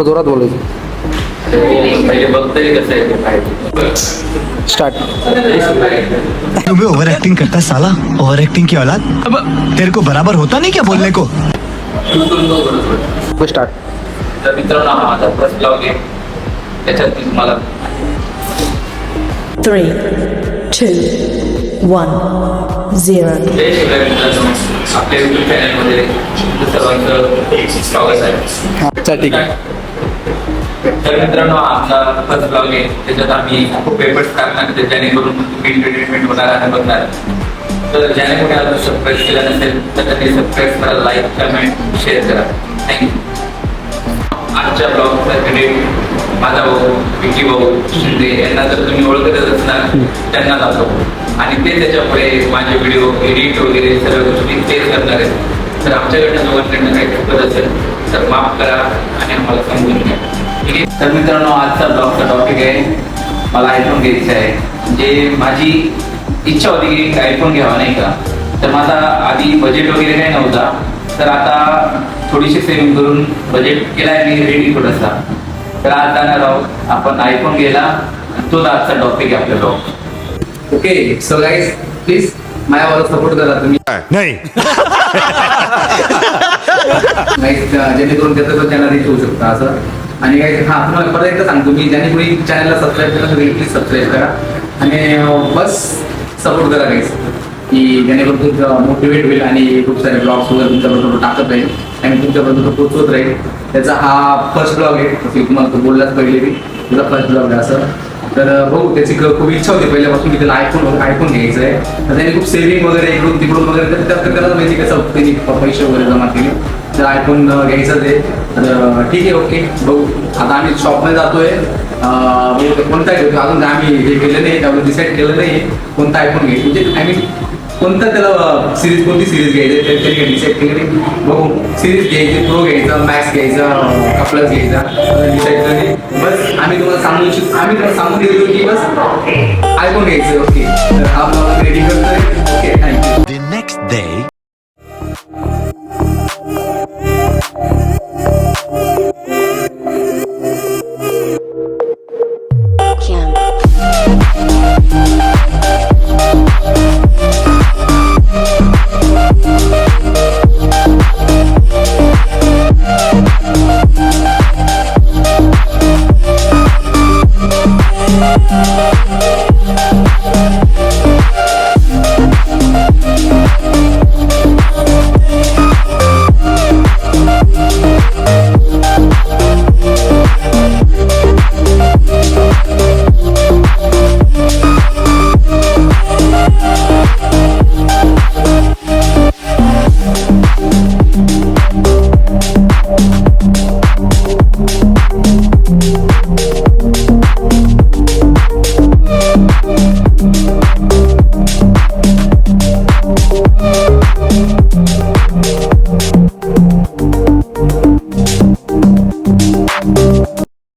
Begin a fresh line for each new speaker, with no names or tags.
जोरात बोलायचं.
पहिले बघतोय कसं आहे ते काय.
स्टार्ट.
तू भी ओवर एक्टिंग करता है साला, ओवर एक्टिंग की औलाद. अब तेरे को बराबर होता नहीं क्या बोलने को.
स्टार्ट.
तर मित्रांनो हा माझा फर्स्ट ब्लॉग आहे, त्याच्यात मी तुम्हाला
3, 2, 1, 0.
जय शिवराय मित्रांनो, आपल्या युट्यूब चॅनलमध्ये तुमचं सर्वांचं स्वागत आहे.
अच्छा ठीक आहे.
तर मित्रांनो हा आमचा फर्स्ट ब्लॉग आहे, त्याच्यात आम्ही खूप पेपर्स टाकणार आहेत जेणेकरून तुम्ही एंटरटेनमेंट होणार आणि बघणार. तर ज्याने कोणी अजून सबस्क्राईब केलं नसेल तर त्यांनी सबस्क्राईब करा, लाईक कमेंट शेअर करा. थँक्यू. आजच्या ब्लॉगचा क्रेडिट माझा भाऊ विकी भाऊ शिंदे यांना जर तुम्ही ओळखतच असणार त्यांना जातो, आणि ते त्याच्यापुढे माझे व्हिडिओ एडिट वगैरे सर्व गोष्टी तेच करणार आहेत. तर आमच्याकडनं दोघांकडनं काही चुकत असेल तर माफ करा आणि आम्हाला समजून घ्या. ठीक आहे. तर मित्रांनो आजचा ब्लॉगचा टॉपिक आहे मला आयफोन घ्यायचा आहे. जे माझी इच्छा होती की आयफोन घ्यावा नाही का, तर माझा आधी बजेट वगैरे काही नव्हता, तर आता थोडीशी सेव्हिंग करून बजेट केला आहे मी रेडी थोडासा. तर आज जाणार आहोत आपण आयफोन घ्यायला, तोच आजचा टॉपिक आहे आपल्या blog. Okay so guys please माझ्यावर सपोर्ट करा तुम्ही.
नहीं.
जेणेकरून त्याचं चॅनल रीच होऊ शकतं असं. आणि काही तुम्हाला परत एकदा सांगतो मी, ज्यांनी कोणी चॅनलला सबस्क्राईब केलं तर प्लीज सबस्क्राईब करा आणि बस सपोर्ट करा काहीच, की जेणेकरून तुमचं मोटिवेट होईल आणि खूप सारे ब्लॉग्स वगैरे तुमच्याबरोबर टाकत राहील आणि तुमच्याबरोबर पोचवत राहील. त्याचा हा फर्स्ट ब्लॉग आहे, तुम्हाला तो बोललाच पहिले की तुझा फर्स्ट ब्लॉग आहे असं. तर भाऊ त्याची खूप इच्छा होती पहिल्यापासून की त्याला आयफोन घ्यायचं आहे. तर त्याने खूप सेव्हिंग वगैरे इकडून तिकडून वगैरे तर त्याला माहिती कसं त्यांनी पैसे वगैरे जमा केले, तर आयफोन घ्यायचं ते. तर ठीक आहे ओके भाऊ, आता आम्ही शॉपमध्ये जातोय. कोणता घेतो अजून आम्ही हे केलं नाही, त्यावर डिसाईड केलं नाही कोणता आयफोन घ्यायचं, म्हणजे आय मीन कोणता त्याला सिरीज कोणती सिरीज घ्यायची त्यांनी डिसाईड केलं नाही. बघू सिरीज घ्यायची, प्रो घ्यायचा, मॅक्स घ्यायचा का प्लस घ्यायचा डिसाईड केलं नाही. बस आम्ही तुम्हाला सांगून दिलो की बस आयफोन घ्यायचं. ओके तर हा ब्लॉग रेडी करतोय. Okay thank you.
The next day.